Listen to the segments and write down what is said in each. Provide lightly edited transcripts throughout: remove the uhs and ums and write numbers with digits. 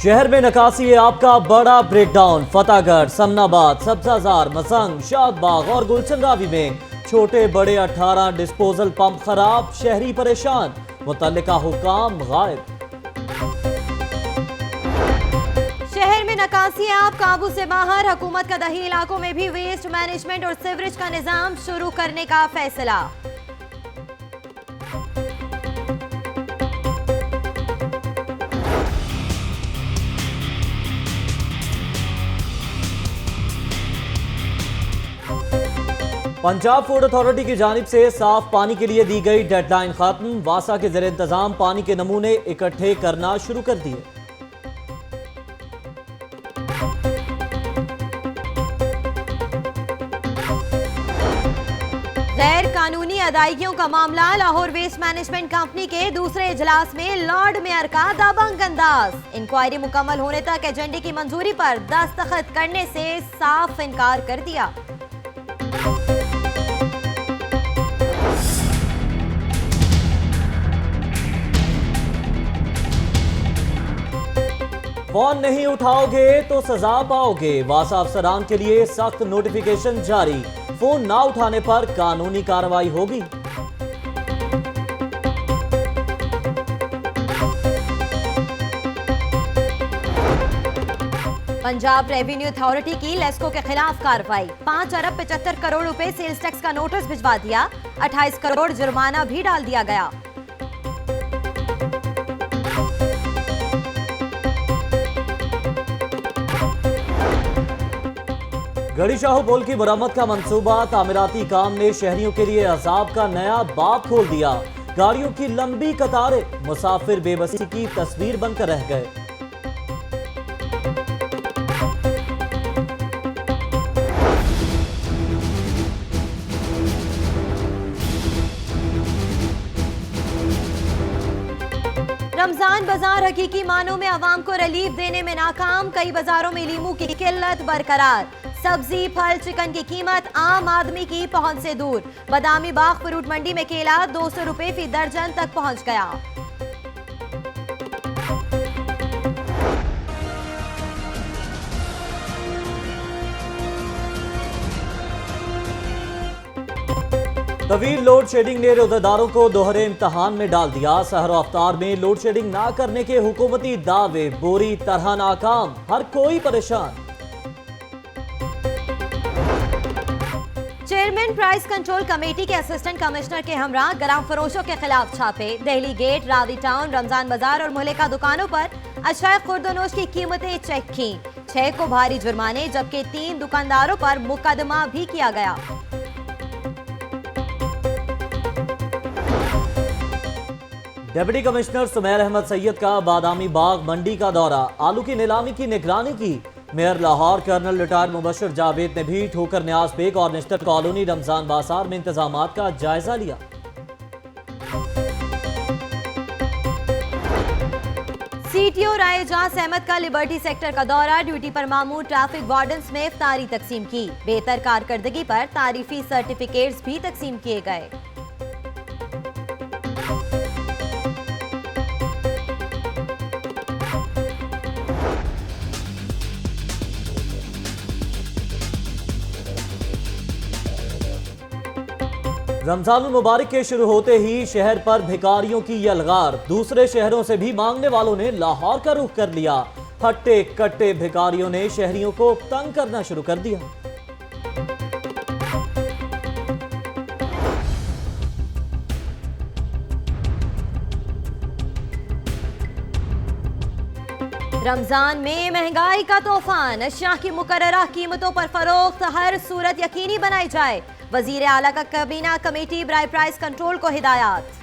शहर में निकासी आपका बड़ा ब्रेकडाउन। फतेहगढ़, समनाबाद, सब्जाजार, मसंग, शादबाग और गुलशन रावी में छोटे बड़े 18 डिस्पोजल पंप खराब, शहरी परेशान, मुतल्लिका हुकाम गायब। शहर में निकासी आप काबू से बाहर, हुकूमत का दही इलाकों में भी वेस्ट मैनेजमेंट और सीवरेज का निजाम शुरू करने का फैसला। पंजाब फूड अथॉरिटी की जानिब से साफ पानी के लिए दी गई डेडलाइन खत्म। वासा के ज़ेर इंतजाम पानी के नमूने इकट्ठे करना शुरू कर दिए। गैर कानूनी अदायगियों का मामला, लाहौर वेस्ट मैनेजमेंट कंपनी के दूसरे इजलास में लॉर्ड मेयर का दबंग अंदाज। इंक्वायरी मुकम्मल होने तक एजेंडे की मंजूरी पर दस्तखत करने से साफ इनकार कर दिया। फोन नहीं उठाओगे तो सजा पाओगे। वासा अफसरान के लिए सख्त नोटिफिकेशन जारी। फोन ना उठाने पर कानूनी कार्रवाई होगी। पंजाब रेवेन्यू अथॉरिटी की लेस्को के खिलाफ कार्रवाई। 5 अरब 75 करोड़ रुपए सेल्स टैक्स का नोटिस भिजवा दिया। 28 करोड़ जुर्माना भी डाल दिया गया। गढ़ी शाहू पुल की मुरम्मत का मंसूबा, तामीराती काम ने शहरियों के लिए अजाब का नया बाब खोल दिया। गाड़ियों की लंबी कतारें, मुसाफिर बेबसी की तस्वीर बनकर रह गए। रमजान बाजार हकीकी मानों में अवाम को रिलीफ देने में नाकाम। कई बाजारों में लीमू की किल्लत बरकरार। सब्जी, फल, चिकन की कीमत आम आदमी की पहुंच से दूर। बादामी बाग फ्रूट मंडी में केला 200 रुपए फी दर्जन तक पहुंच गया। तवील लोड शेडिंग ने रोजेदारों को दोहरे इम्तहान में डाल दिया। सहर अफ्तार में लोड शेडिंग ना करने के हुकूमती दावे बुरी तरह नाकाम, हर कोई परेशान। चेयरमैन प्राइस कंट्रोल कमेटी के असिस्टेंट कमिश्नर के हमरा गराम फरोशों के खिलाफ छापे। दिल्ली गेट, रावी टाउन, रमजान बाजार और मुहल्लिका दुकानों पर अशाए खुर्दनोश की कीमतें चेक की। 6 को भारी जुर्माने जबकि 3 दुकानदारों पर मुकदमा भी किया गया। डिप्टी कमिश्नर सुमेर अहमद सैयद का बादामी बाग मंडी का दौरा, आलू की नीलामी की निगरानी की। Mayor Lahore colonel retired Mubashir Javed ने भी ठोकर न्याज बेग और निश्चित कॉलोनी रमजान बाजार में इंतजामात का जायजा लिया। सीटीओ रायजास अहमद का लिबर्टी सेक्टर का दौरा, ड्यूटी पर मामूर ट्रैफिक वार्डन्स में इफ्तारी तकसीम की। बेहतर कारकर्दगी पर तारीफी सर्टिफिकेट्स भी तकसीम किए गए। रमजान मुबारक के शुरू होते ही शहर पर भिखारियों की यलगार। दूसरे शहरों से भी मांगने वालों ने लाहौर का रुख कर लिया। हट्टे कट्टे भिखारियों ने शहरियों को तंग करना शुरू कर दिया। रमजान में महंगाई का तूफान, अशिया की मुकर्ररा कीमतों पर फरोख्त हर सूरत यकीनी बनाई जाए। वजीर आला का काबीना कमेटी बराए प्राइस कंट्रोल को हिदायत।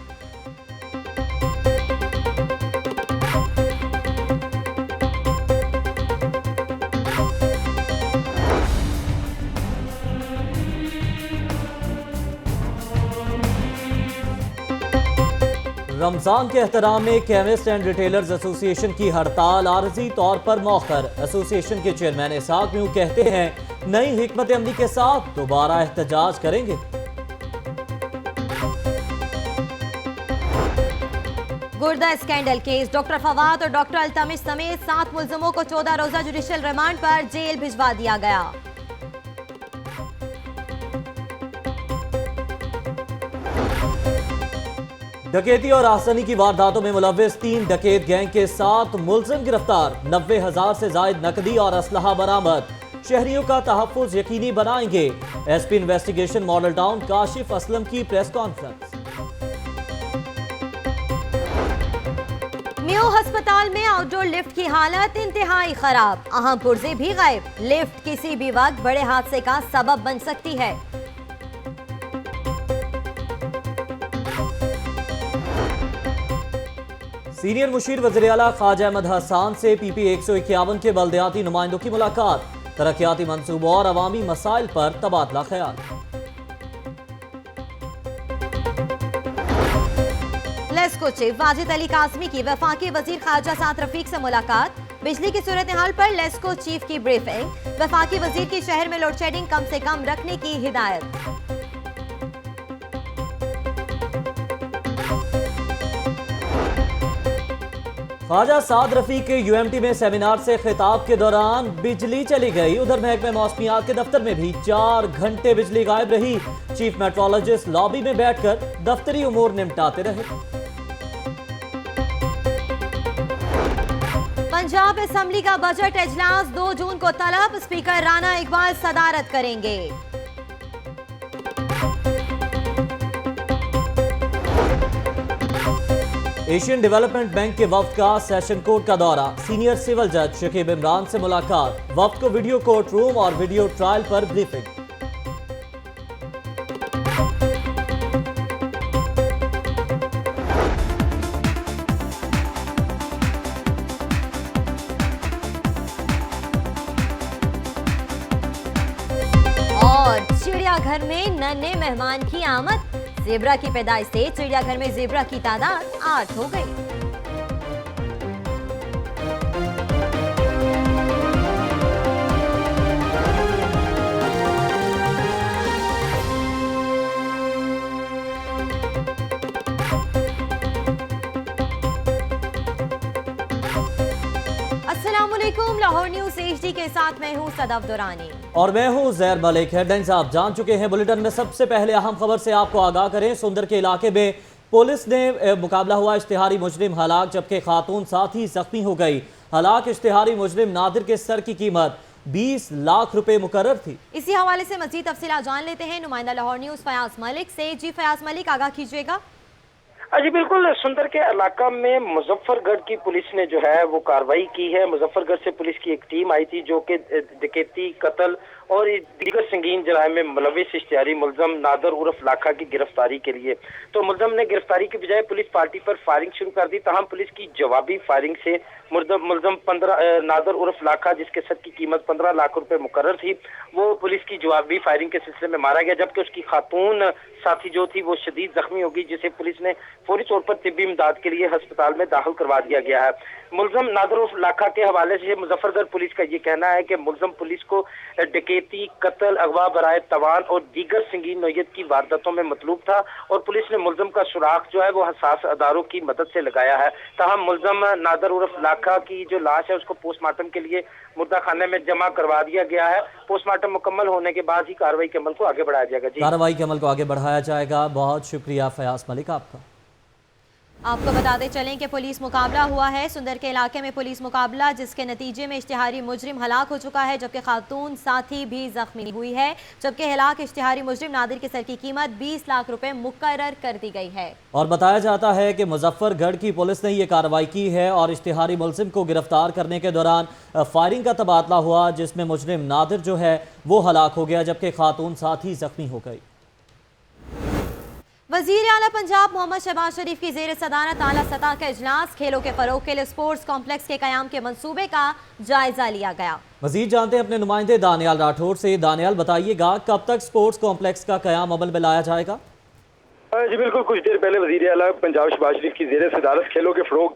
रमजान के एहतराम में केमिस्ट एंड रिटेलर्स एसोसिएशन की हड़ताल आरजी तौर पर मौखर। एसोसिएशन के चेयरमैन इसहाक यूं कहते हैं, नई हिकमत अमली के साथ दोबारा एहतजाज करेंगे। गुर्दा स्कैंडल केस, डॉक्टर फवाद और डॉक्टर अल्तमिश समेत 7 मुलजमों को 14 रोजा जुडिशियल रिमांड पर जेल भिजवा दिया गया। डकैती और आसनी की वारदातों में मुलव्विस 3 डकैत गैंग के 7 मुलजिम गिरफ्तार। 90,000 से जायद नकदी और असलहा बरामद। शहरियों का तहफ्फुज यकीनी बनाएंगे। SP investigation model town Kashif Aslam की प्रेस कॉन्फ्रेंस। म्यू अस्पताल में आउटडोर लिफ्ट की हालत इंतहाई खराब, अहम पुर्जे भी गायब। लिफ्ट किसी भी वक्त बड़े हादसे का सबब बन सकती है। सीनियर मुशीर वज़ीर आला ख्वाजा अहमद हसन से PP 151 के बल्दियाती नुमाइंदों की मुलाकात। तरक्याती मंसूबों और अवामी मसाइल पर तबादला ख्याल। लेस्को चीफ वाजिद अली कासमी की वफाकी वजीर खारजा साद रफीक से मुलाकात। बिजली की सूरत हाल पर लेस्को चीफ की ब्रीफिंग। वफाकी वजीर की शहर में लोड शेडिंग कम से कम रखने की हिदायत। ख्वाजा साद रफीक के UMT में सेमिनार से खिताब के दौरान बिजली चली गई। उधर महकमे मौसमियात के दफ्तर में भी 4 घंटे बिजली गायब रही। चीफ मेट्रोलॉजिस्ट लॉबी में बैठकर दफ्तरी उमूर निपटाते रहे। पंजाब असेंबली का बजट इजलास 2 जून को तलब। स्पीकर राना इकबाल सदारत करेंगे। एशियन डेवलपमेंट बैंक के वफ्द का सेशन कोर्ट का दौरा। सीनियर सिविल जज शकीब इमरान से मुलाकात। वफ्द को वीडियो कोर्ट रूम और वीडियो ट्रायल पर ब्रीफिंग। और चिड़ियाघर में नन्हे मेहमान की आमद। ज़ेब्रा की पैदाइश से चिड़ियाघर में ज़ेब्रा की तादाद 8 हो गई। अस्सलामुअलैकुम, लाहौर न्यूज़ HD के साथ मैं हूँ सदफ दुरानी और मैं हूं जैर मलिक। हेडलाइंस आप जान चुके हैं। बुलेटिन में सबसे पहले अहम खबर से आपको आगाह करें। सुंदर के इलाके में पुलिस ने मुकाबला हुआ। इश्तिहारी मुजरिम हलाक जबकि खातून साथी जख्मी हो गई। हलाक इश्तिहारी मुजरिम नादिर के सर की कीमत 20 लाख रुपए मुकर्रर थी। इसी हवाले से मजीद तफसीलात जान लेते हैं नुमाइंदा लाहौर न्यूज़ फयाज मलिक से। जी फयाज मलिक, आगाह कीजिएगा। जी बिल्कुल, सुंदर के इलाका में मुजफ्फरगढ़ की पुलिस ने जो है वो कार्रवाई की है। मुजफ्फरगढ़ से पुलिस की एक टीम आई थी जो कि डकैती, कत्ल और दीगर संगीन जराइम में मुलविस इश्तिहारी मुलजम नादर उर्फ लाखा की गिरफ्तारी के लिए तो मुलजम ने गिरफ्तारी की बजाय पुलिस पार्टी पर फायरिंग शुरू कर दी। तहम पुलिस की जवाबी फायरिंग से मुलजम नादर उर्फ लाखा, जिसके सर की कीमत 15 लाख रुपए मुकर्रर थी, वो पुलिस की जवाबी फायरिंग के सिलसिले में मारा गया। जबकि उसकी खातून साथी जो थी वो शदीद जख्मी होगी, जिसे पुलिस ने फौरी तौर पर तिब्बी इमदाद के लिए अस्पताल में दाखिल करवा दिया गया है। मुलजम नादर उर्फ लाखा के हवाले से मुजफ्फरगढ़ पुलिस का ये कहना है कि मुलजम पुलिस को डकैती, कत्ल, अगवा बराए तवान और दीगर संगीन नौयत की वारदातों में मतलूब था और पुलिस ने मुलजम का सुराख जो है वो हसास अदारों की मदद से लगाया है। तहम मुलजम नादर उर्फ लाखा की जो लाश है उसको पोस्टमार्टम के लिए मुर्दा खाने में जमा करवा दिया गया है। पोस्टमार्टम मुकम्मल होने के बाद ही कार्रवाई के अमल को आगे बढ़ाया जाएगा। जी, कार्रवाई के अमल को आगे बढ़ाया जाएगा। बहुत शुक्रिया फयाज मलिक आपका। आपको बताते चलें कि पुलिस मुकाबला हुआ है। सुंदर के इलाके में पुलिस मुकाबला, जिसके नतीजे में इश्तिहारी मुजरिम हलाक हो चुका है जबकि खातून साथी भी जख्मी हुई है। जबकि हलाक इश्तिहारी मुजरिम नादिर के सर की कीमत 20 लाख रुपए मुकर्रर कर दी गई है। और बताया जाता है कि मुजफ्फरगढ़ की पुलिस ने यह कार्रवाई की है और इश्तिहारी मुलजिम को गिरफ्तार करने के दौरान फायरिंग का तबादला हुआ, जिसमें मुजरिम नादिर जो है वो हलाक हो गया जबकि खातून साथी जख्मी हो गई। वजीर आला पंजाब मोहम्मद शहबाज शरीफ की जेर सदारत आला सतह का इजलास। खेलों के फरोग के लिए स्पोर्ट्स कॉम्प्लेक्स के कयाम के मंसूबे का जायजा लिया गया। मजीद जानते हैं अपने नुमाइंदे दानियाल राठौर से। दानियाल, बताइएगा कब तक स्पोर्ट्स कॉम्प्लेक्स का कयाम अमल में लाया जाएगा? जी बिल्कुल, कुछ देर पहले वज़ीर आला पंजाब शहबाज शरीफ की ज़ेर सदारत खेलों के फ़रोग़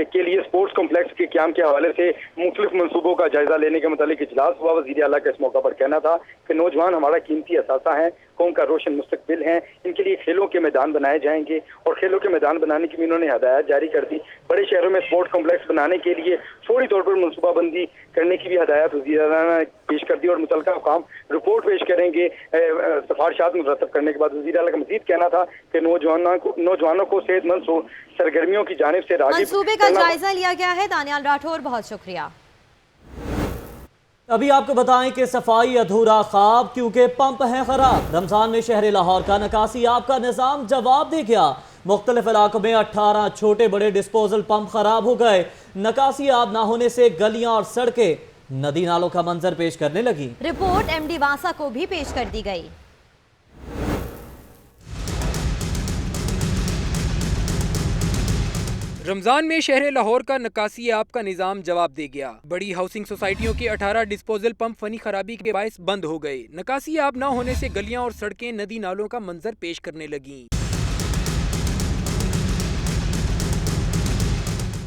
के लिए स्पोर्ट्स कॉम्प्लेक्स के क़याम के हवाले से मुख्तलिफ मनसूबों का जायजा लेने के मुतालिक इजलास हुआ। वज़ीर आला का इस मौका पर कहना था कि नौजवान हमारा कीमती असासा है, कौम का रोशन मुस्तकबिल है, इनके लिए खेलों के मैदान बनाए जाएंगे और खेलों के मैदान बनाने की भी इन्होंने हदायत जारी कर दी। बड़े शहरों में स्पोर्ट्स कॉम्प्लेक्स बनाने के लिए फौरी तौर पर मनसूबाबंदी करने की भी हदायत वज़ीर आला ने पेश कर दी और मुतल्लिक़ा हुकाम रिपोर्ट पेश करेंगे। सिफारिशात मुरतब करने के बाद वज़ीर आला का मज़ीद कहना था कि नौजवानों को सेहतमंद सरगर्मियों की जानिब से राग़िब मंसूबे का जायजा लिया गया है। दानियाल राठौर, बहुत शुक्रिया। अभी आपको बताएं कि सफाई अधूरा ख्वाब क्योंकि पंप हैं खराब। रमजान में शहर लाहौर का निकासी आब का निज़ाम जवाब दे गया। मुख्तलिफ इलाकों में 18 छोटे बड़े डिस्पोजल पंप खराब हो गए। निकासी आब ना होने से गलियां और सड़कें नदी नालों का मंजर पेश करने लगी। रिपोर्ट MD वासा को भी पेश कर दी गई। रमजान में शहर लाहौर का निकासी आब का निज़ाम जवाब दे गया। बड़ी हाउसिंग सोसाइटियों के 18 डिस्पोजल पंप फनी खराबी के बायस बंद हो गए। निकासी आब न होने से गलियां और सड़कें नदी नालों का मंजर पेश करने लगीं।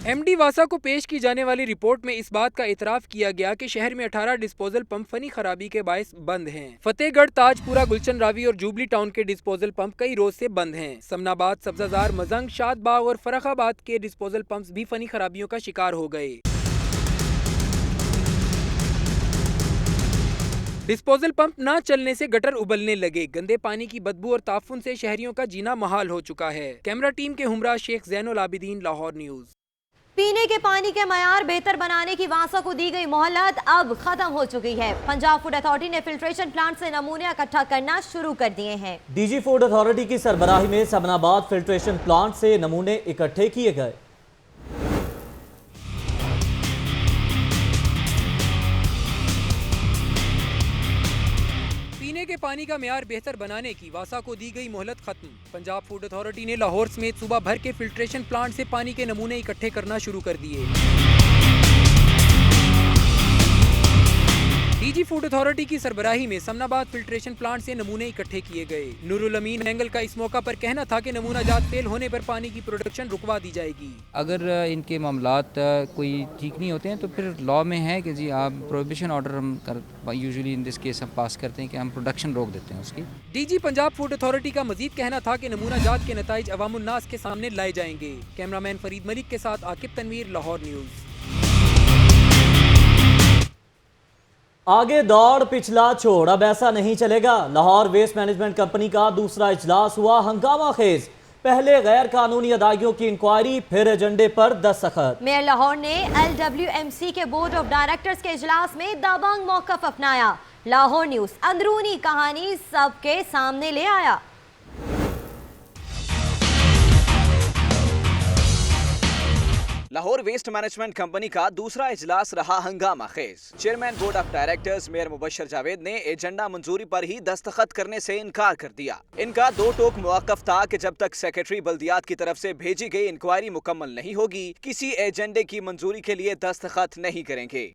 MD वासा को पेश की जाने वाली रिपोर्ट में इस बात का इतराफ़ किया गया कि शहर में 18 डिस्पोजल पंप फनी खराबी के बायस बंद हैं। फतेहगढ़, ताजपुरा, गुलशन रावी और जुबली टाउन के डिस्पोजल पंप कई रोज से बंद हैं। समनाबाद, सब्जाजार, मजंग, शादबाग और फर्रुखाबाद के डिस्पोजल पंप्स भी फनी खराबियों का शिकार हो गए। डिस्पोजल पंप न चलने से गटर उबलने लगे। गंदे पानी की बदबू और ताफुन से शहरियों का जीना महाल हो चुका है। कैमरा टीम के हमरा शेख ज़ैनुल आबिदीन, लाहौर न्यूज़। पीने के पानी के मयार बेहतर बनाने की वासा को दी गई मोहलत अब खत्म हो चुकी है। पंजाब फूड अथॉरिटी ने फिल्ट्रेशन प्लांट से नमूने इकट्ठा करना शुरू कर दिए हैं। DG फूड अथॉरिटी की सरबराही में समनाबाद फिल्ट्रेशन प्लांट से नमूने इकट्ठे किए गए। पीने के पानी का मेयार बेहतर बनाने की वासा को दी गई मोहलत खत्म। पंजाब फूड अथॉरिटी ने लाहौर समेत सूबा भर के फिल्ट्रेशन प्लांट से पानी के नमूने इकट्ठे करना शुरू कर दिए। DG फूड अथॉरिटी की सरबराही में समनाबाद फिल्ट्रेशन प्लांट से नमूने इकट्ठे किए गए। नूरुल अमीन एंगल का इस मौका पर कहना था कि नमूना जात फेल होने पर पानी की प्रोडक्शन रुकवा दी जाएगी। अगर इनके मामलात कोई ठीक नहीं होते हैं तो फिर लॉ में है कि जी आप प्रोहिबिशन ऑर्डर हम यूजुअली इन दिस केस हम पास करते हैं कि हम प्रोडक्शन रोक देते हैं उसकी। DG पंजाब फूड अथॉरिटी का मजीद कहना था कि नमूना जात के नताइज अवामुन नास के सामने लाए जाएंगे। कैमरामैन फरीद मलिक के साथ आकिब तनवीर, लाहौर न्यूज़। आगे दौड़ पिछला छोड़, अब ऐसा नहीं चलेगा। लाहौर वेस्ट मैनेजमेंट कंपनी का दूसरा इजलास हुआ हंगामा खेज। पहले गैर कानूनी अदायगियों की इंक्वायरी, फिर एजेंडे पर दस्तखत। मेयर लाहौर ने LWMC के बोर्ड ऑफ डायरेक्टर्स के इजलास में दबंग मौकफ अपनाया। लाहौर न्यूज़ अंदरूनी कहानी सबके सामने ले आया। लाहौर वेस्ट मैनेजमेंट कंपनी का दूसरा इजलास रहा हंगामा खेज। Chairman board of directors mayor Mubashar Javed ने एजेंडा मंजूरी पर ही दस्तखत करने से इनकार कर दिया। इनका दो टोक मौकफ था कि जब तक सेक्रेटरी बल्दियात की तरफ से भेजी गई इंक्वायरी मुकम्मल नहीं होगी, किसी एजेंडे की मंजूरी के लिए दस्तखत नहीं करेंगे।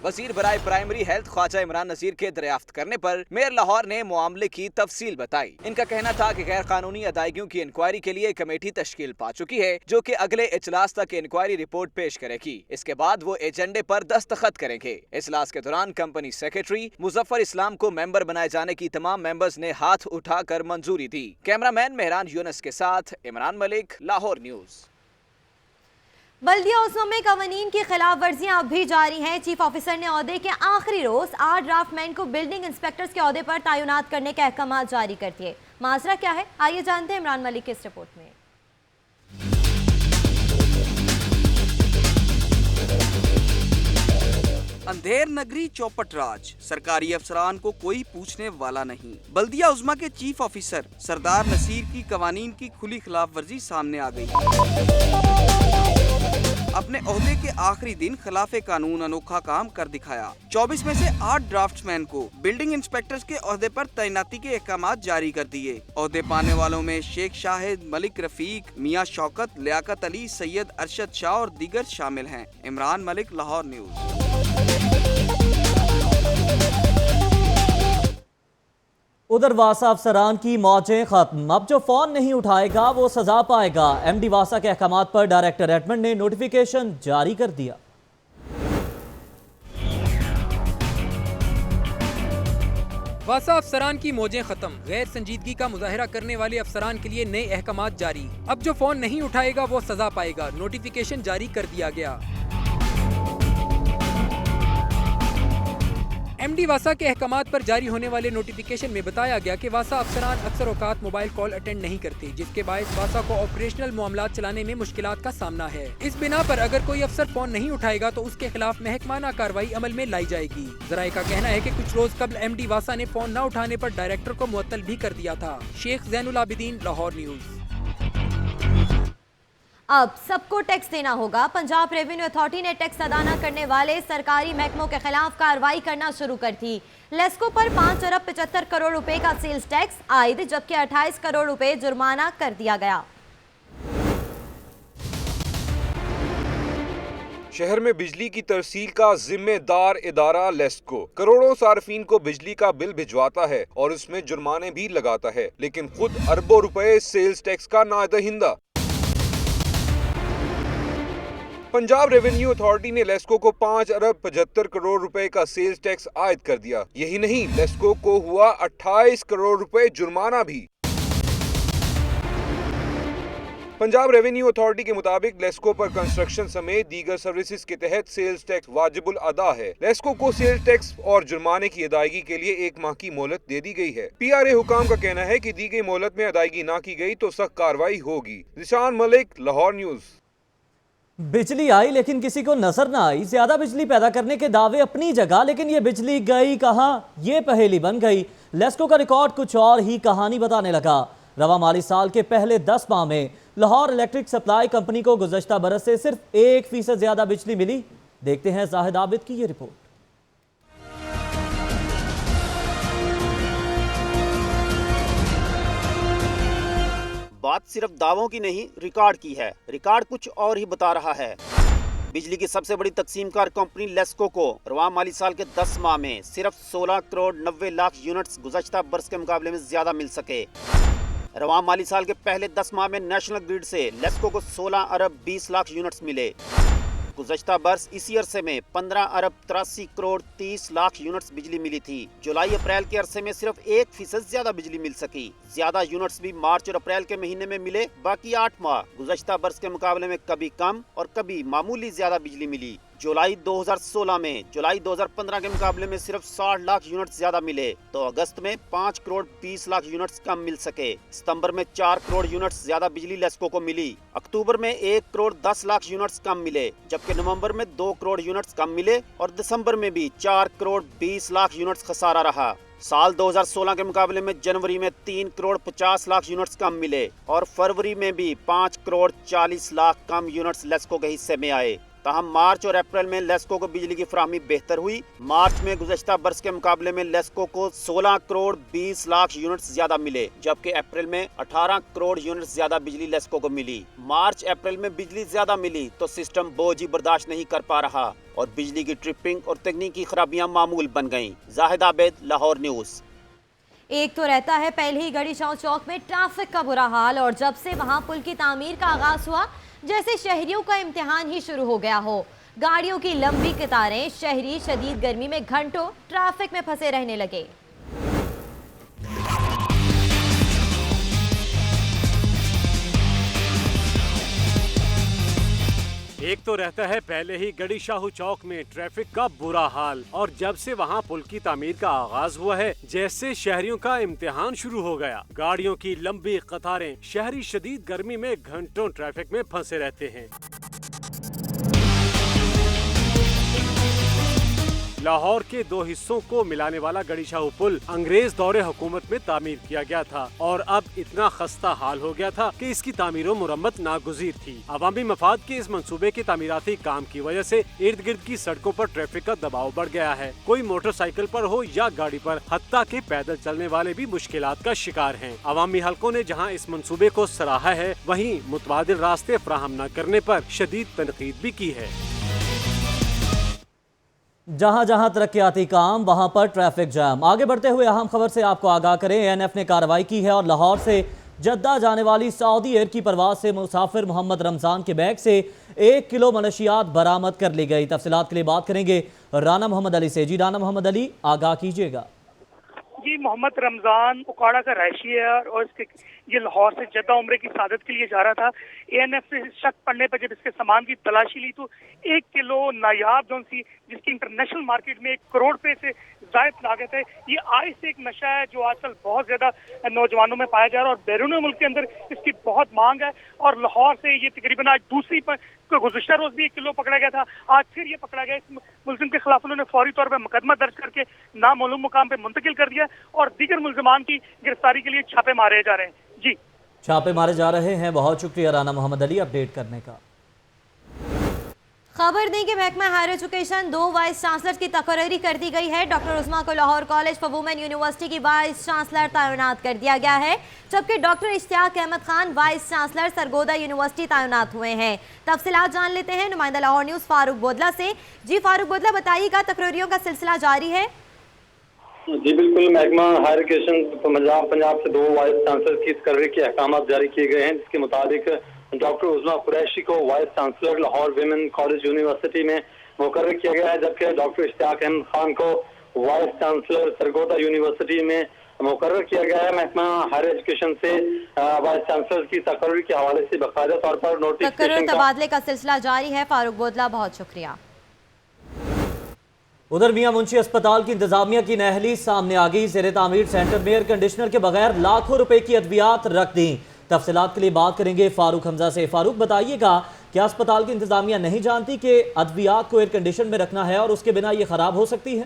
वजीर बराए प्राइमरी हेल्थ ख्वाजा इमरान नजीर के दरियाफ्त करने पर मेयर लाहौर ने मामले की तफसील बताई। इनका कहना था कि गैर कानूनी अदायगियों की इंक्वायरी के लिए कमेटी तश्कील पा चुकी है, जो कि अगले इजलास तक इंक्वायरी रिपोर्ट पेश करेगी। इसके बाद वो एजेंडे पर दस्तखत करेंगे। इजलास के दौरान कंपनी सेक्रेटरी मुजफ्फर इस्लाम को मेंबर बनाए जाने की तमाम मेंबर्स ने हाथ उठाकर मंजूरी दी। कैमरामैन मेहरान यूनस के साथ इमरान मलिक, लाहौर न्यूज़। बल्दिया उस्मा में कवानीन की खिलाफ वर्जियां अब भी जारी हैं। चीफ ऑफिसर ने ओहदे के आखिरी रोज 8 ड्राफ्टमैन को बिल्डिंग इंस्पेक्टर्स के ओहदे पर तैनात करने के अहकाम जारी कर दिए। माजरा क्या है, आइए जानते हैं इमरान मलिक की इस रिपोर्ट में। अंधेर नगरी चौपट राज, सरकारी अफसरान को कोई पूछने वाला नहीं। बल्दिया उज़्मा के चीफ ऑफिसर सरदार नसीर की कवानीन की खुली खिलाफ वर्जी सामने आ गई। अपने ओहदे के आखिरी दिन खिलाफ कानून अनोखा काम कर दिखाया। 24 में से 8 ड्राफ्ट्समैन को बिल्डिंग इंस्पेक्टर्स के ओहदे पर तैनाती के अहकाम जारी कर दिए। ओहदे पाने वालों में शेख शाहिद, मलिक रफीक, मियां शौकत, लियाकत अली, सैयद अरशद शाह और दीगर शामिल हैं। इमरान मलिक, लाहौर न्यूज़। उधर वासा अफसरान की मौजें खत्म। अब जो फोन नहीं उठाएगा वो सजा पाएगा। एमडी वासा के अहकामात पर डायरेक्टर एडमिन ने नोटिफिकेशन जारी कर दिया। वासा अफसरान की मौजें खत्म। गैर संजीदगी का मुजाहरा करने वाले अफसरान के लिए नए अहकामात जारी। अब जो फोन नहीं उठाएगा वो सजा पाएगा। नोटिफिकेशन जारी कर दिया गया। एमडी वासा के अहकामात पर जारी होने वाले नोटिफिकेशन में बताया गया कि वासा अफसरान अक्सर औकात मोबाइल कॉल अटेंड नहीं करते, जिसके बायस वासा को ऑपरेशनल मामलात चलाने में मुश्किलात का सामना है। इस बिना पर अगर कोई अफसर फोन नहीं उठाएगा तो उसके खिलाफ महकमाना कार्रवाई अमल में लाई जाएगी। जराये का कहना है कि कुछ रोज कबल एमडी वासा ने फोन न उठाने पर डायरेक्टर को मुअत्तल भी कर दिया था। शेख जैनुल आबिदीन, लाहौर न्यूज। अब सबको टैक्स देना होगा। पंजाब रेवेन्यू अथॉरिटी ने टैक्स अदा न करने वाले सरकारी महकमों के खिलाफ कार्रवाई करना शुरू कर दी। लेस्को पर 5 अरब 75 करोड़ रुपए का सेल्स टैक्स आयद, जबकि 28 करोड़ रुपए जुर्माना कर दिया गया। शहर में बिजली की तरसील का जिम्मेदार इदारा लेस्को करोड़ों सार्फिन को बिजली का बिल भिजवाता है और उसमें जुर्माने भी लगाता है, लेकिन खुद अरबों रुपए सेल्स टैक्स का नादहिंदा। पंजाब रेवेन्यू अथॉरिटी ने लेस्को को 5 अरब 75 करोड़ रुपए का सेल्स टैक्स आयद कर दिया। यही नहीं, लेस्को को हुआ 28 करोड़ रुपए जुर्माना भी। पंजाब रेवेन्यू अथॉरिटी के मुताबिक लेस्को पर कंस्ट्रक्शन समेत दीगर सर्विसेज के तहत सेल्स टैक्स वाजिबुल अदा है। लेस्को को सेल्स टैक्स और जुर्माने की अदायगी के लिए 1 माह की मोहलत दे दी गई है। पीआरए हुकाम का कहना है कि दी गई मोहलत में अदायगी ना की गई तो सख्त कार्रवाई होगी। जिशान मलिक, लाहौर न्यूज। बिजली आई लेकिन किसी को नजर ना आई। ज्यादा बिजली पैदा करने के दावे अपनी जगह, लेकिन ये बिजली गई कहां, ये पहेली बन गई। लेस्को का रिकॉर्ड कुछ और ही कहानी बताने लगा। रवा माली साल के पहले 10 माह में लाहौर इलेक्ट्रिक सप्लाई कंपनी को गुज़श्ता बरस से सिर्फ 1% ज्यादा बिजली मिली। देखते हैं जाहिद आबिद की ये रिपोर्ट। बात सिर्फ दावों की नहीं, रिकॉर्ड की है। रिकॉर्ड कुछ और ही बता रहा है। बिजली की सबसे बड़ी तकसीमकार कंपनी लेस्को को रवा माली साल के 10 माह में सिर्फ 16 करोड़ 90 लाख यूनिट्स गुज़श्ता बरस के मुकाबले में ज्यादा मिल सके। रवा माली साल के पहले 10 माह में नेशनल ग्रिड से लेस्को को 16 अरब 20 लाख यूनिट्स मिले। गुज़श्ता बरस इसी अरसे में 15 अरब 83 करोड़ 30 लाख यूनिट्स बिजली मिली थी। जुलाई अप्रैल के अरसे में सिर्फ 1% ज्यादा बिजली मिल सकी। ज्यादा यूनिट्स भी मार्च और अप्रैल के महीने में मिले। बाकी 8 माह गुज़श्ता बरस के मुकाबले में कभी कम और कभी मामूली ज्यादा बिजली मिली। जुलाई 2016 में जुलाई 2015 के मुकाबले में सिर्फ 60 लाख यूनिट्स ज्यादा मिले, तो अगस्त में 5 करोड़ 20 लाख यूनिट्स कम मिल सके। सितंबर में 4 करोड़ यूनिट्स ज्यादा बिजली लेस्को को मिली। अक्टूबर में 1 करोड़ 10 लाख यूनिट्स कम मिले, जबकि नवंबर में 2 करोड़ यूनिट्स कम मिले और दिसंबर में भी 4 करोड़ 20 लाख यूनिट्स खसारा रहा। साल 2016 के मुकाबले में जनवरी में 3 करोड़ 50 लाख यूनिट्स कम मिले और फरवरी में भी 5 करोड़ 40 लाख कम यूनिट्स लेस्को के हिस्से में आए। ताहम मार्च और अप्रैल में लेस्को को बिजली की फराहमी बेहतर हुई। मार्च में गुज़श्ता बरस के मुकाबले में लेस्को को 16 करोड़ 20 लाख यूनिट्स ज्यादा मिले, जबकि अप्रैल में 18 करोड़ यूनिट्स ज्यादा बिजली लेस्को को मिली। मार्च अप्रैल में बिजली ज्यादा मिली तो सिस्टम बोझ ही बर्दाश्त नहीं कर पा रहा और बिजली की ट्रिपिंग और तकनीकी खराबियां मामूल बन गईं। जाहिद आबिद, लाहौर न्यूज। एक तो रहता है पहले ही गढ़ी शाह चौक में ट्रैफिक का बुरा हाल, और जब से वहां पुल की तामीर का आगाज हुआ जैसे शहरियों का इम्तिहान ही शुरू हो गया हो। गाड़ियों की लंबी कतारें, शहरी शदीद गर्मी में घंटों ट्रैफिक में फंसे रहने लगे। एक तो रहता है पहले ही गढ़ी शाहू चौक में ट्रैफिक का बुरा हाल, और जब से वहां पुल की तामीर का आगाज हुआ है जैसे शहरियों का इम्तिहान शुरू हो गया। गाड़ियों की लंबी कतारें, शहरी शदीद गर्मी में घंटों ट्रैफिक में फंसे रहते हैं। लाहौर के 2 हिस्सों को मिलाने वाला गढ़ी शाहू पुल अंग्रेज दौरे हुकूमत में तामीर किया गया था और अब इतना खस्ता हाल हो गया था कि इसकी तामीर और मुरम्मत नागुज़ीर थी। अवामी मफाद के इस मंसूबे के तामीराती काम की वजह से इर्द गिर्द की सड़कों पर ट्रैफिक का दबाव बढ़ गया है। कोई मोटरसाइकिल पर हो या गाड़ी पर, हत्ता के पैदल चलने वाले भी मुश्किलात का शिकार हैं। अवामी हलकों ने जहाँ इस मंसूबे को सराहा है, वहीं मुतबादिल रास्ते फराहम न करने पर शदीद तनकीद भी की है। जहां जहां तरक्याती काम वहां पर ट्रैफिक जाम। आगे बढ़ते हुए अहम खबर से आपको आगाह करें, एएनएफ ने कार्रवाई की है और लाहौर से जद्दा जाने वाली सऊदी एयर की परवाज से मुसाफिर मोहम्मद रमजान के बैग से 1 किलो मनशियात बरामद कर ली गई। तफसीलात के लिए बात करेंगे राना मोहम्मद अली से। जी राना मोहम्मद अली, आगाह कीजिएगा। जी, मोहम्मद रमजान उकाड़ा का रहायशी है और ये लाहौर से जद्दा उम्रे की सादत के लिए जा रहा था। एएनएफ से शक पड़ने पर जब इसके सामान की तलाशी ली तो 1 किलो नायाब जो सी जिसकी इंटरनेशनल मार्केट में 1 करोड़ रुपए से जायद लागत है। ये आय से एक नशा है जो आजकल बहुत ज्यादा नौजवानों में पाया जा रहा है और बैरून मुल्क के अंदर इसकी बहुत मांग है। और लाहौर से ये तकरीबन आज दूसरी गुज़श्ता रोज भी 1 किलो पकड़ा गया था, आज फिर ये पकड़ा गया। इस मुलजिम के खिलाफ उन्होंने फौरी तौर पर मुकदमा दर्ज करके नामालूम मुकाम पे मुंतकिल कर दिया और दीगर मुलजमान की गिरफ्तारी के लिए छापे मारे जा रहे हैं। जी, छापे मारे जा रहे हैं। बहुत शुक्रिया राना मोहम्मद अली अपडेट करने का। खबर दें कि महकमा हायर एजुकेशन 2 वाइस चांसलर की तकर्री कर दी गई है। डॉक्टर उस्मा को Lahore college for women university की वाइस चांसलर तैनात कर दिया गया है, जबकि doctor Ishtiaq Ahmad Khan vice chancellor Sargodha university तैनात हुए हैं। तफसीलात जान लेते हैं नुमाइंदा लाहौर न्यूज़ फारूक बोदला से। जी फारूक बोदला, बताइएगा, तकर्रियों का सिलसिला जारी है? जी बिल्कुल, महकमा हायर एजुकेशन पंजाब से 2 वाइस चांसलर की तकर्री के अहकाम जारी किए गए हैं, जिसके मुताबिक डॉक्टर उस्मा कुरैशी को vice chancellor Lahore women college university में मुकर्रर किया गया है, जबकि डॉक्टर इश्तियाक अहमद खान को वाइस चांसलर सरगोदा यूनिवर्सिटी में मुकर्रर किया गया है। महकमा हायर एजुकेशन से वाइस चांसलर की तकर्री के हवाले से बाकायदा तौर पर नोटिफिकेशन तबादले का सिलसिला जारी है। फारूक बोदला, बहुत शुक्रिया। उधर मियां मुंशी अस्पताल की इंतजामिया की नहली सामने आ गई। ज़ेरे तामीर सेंटर में एयर कंडीशनर के बगैर लाखों रुपए की अद्वियात रख दी। तफसीलात के लिए बात करेंगे फारूक हमजा से। फारूक, बताइएगा, क्या अस्पताल की इंतजामिया नहीं जानती कि अद्वियात को एयर कंडीशन में रखना है और उसके बिना ये खराब हो सकती है?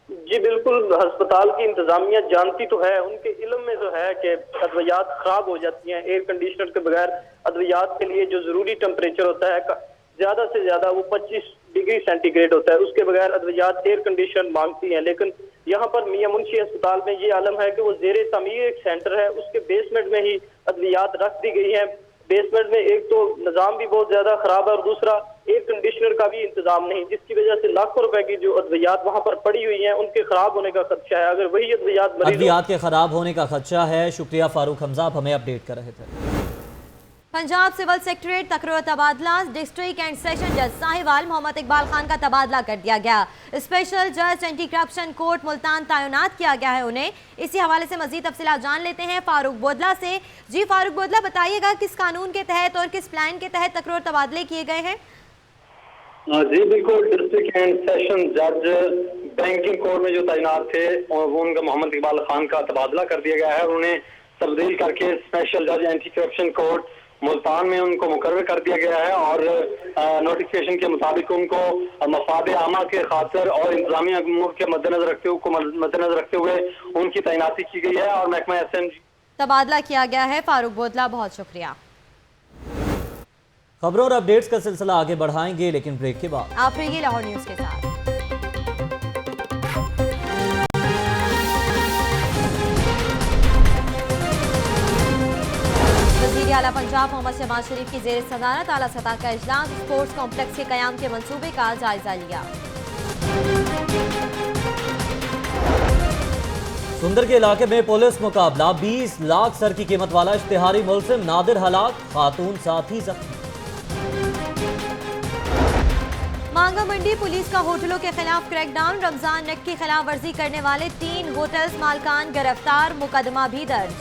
जी बिल्कुल, अस्पताल की इंतजामिया जानती तो है, उनके इल्म में जो है कि अद्वियात खराब हो जाती हैं। एयर कंडीशनर के बगैर अद्वियात के लिए जो जरूरी टेम्परेचर होता है ज्यादा से ज्यादा वो 25 डिग्री सेंटीग्रेड होता है, उसके बगैर अद्वियात एयर कंडीशन मांगती हैं। लेकिन यहाँ पर मियां मुंशी अस्पताल में ये आलम है कि वो ज़ेरे तमीर एक सेंटर है, उसके बेसमेंट में ही अद्वियात रख दी गई है। बेसमेंट में एक तो निज़ाम भी बहुत ज्यादा खराब है और दूसरा एयर कंडीशनर का भी इंतजाम नहीं, जिसकी वजह से लाखों रुपए की जो अद्वियात वहाँ पर पड़ी हुई हैं उनके खराब होने का खदशा है। अगर वही अद्वियात के खराब होने का खदशा है। शुक्रिया फारूक हमजा, हमें अपडेट कर रहे थे। पंजाब सिविल सेक्रेटरीट तकरीर तबादला। डिस्ट्रिक्ट एंड सेशन जज साहिवाल मोहम्मद इकबाल खान का तबादला कर दिया गया। स्पेशल जज एंटी करप्शन कोर्ट मुल्तान तैनात किया गया है उन्हें। इसी हवाले से मजीद तफसीलात जान लेते हैं फारूक बोदला से। जी फारूक बोदला, बताइएगा, किस कानून के तहत और किस प्लान के तहत तकरीर तबादले किए गए हैं? जी बिल्कुल, डिस्ट्रिक्ट एंड सेशन जज बैंकिंग कोर्ट में जो तैनात थे वो उनका मोहम्मद इकबाल खान का तबादला कर दिया गया है। उन्हें तब्दील करके स्पेशल जज एंटी करप्शन कोर्ट मुल्तान में उनको मुकर्रर कर दिया गया है और नोटिफिकेशन के मुताबिक उनको मफाद आमा के खातिर और इंतजामिया अमूर के मद्देनजर रखते हुए उनकी तैनाती की गई है और महकमा एसएमजी तबादला किया गया है। फारूक बोदला, बहुत शुक्रिया। खबरों और अपडेट्स का सिलसिला आगे बढ़ाएंगे, लेकिन ब्रेक के बाद। आप रहिए लाहौर न्यूज़ के साथ। वज़ीर आला पंजाब मोहम्मद शहबाज शरीफ की ज़ेर सदारत आला सतह का इजलास। स्पोर्ट्स कॉम्प्लेक्स के क़याम के मंसूबे का जायजा लिया। सुंदर के इलाके में पुलिस मुकाबला। 20 लाख सर की कीमत वाला इश्तिहारी मुलजिम नादिर हलाक, खातून साथी जख्मी। मांगा मंडी पुलिस का होटलों के खिलाफ क्रैकडाउन। रमजान नेट की खिलाफ वर्जी करने वाले 3 होटल्स मालकान गिरफ्तार, मुकदमा भी दर्ज।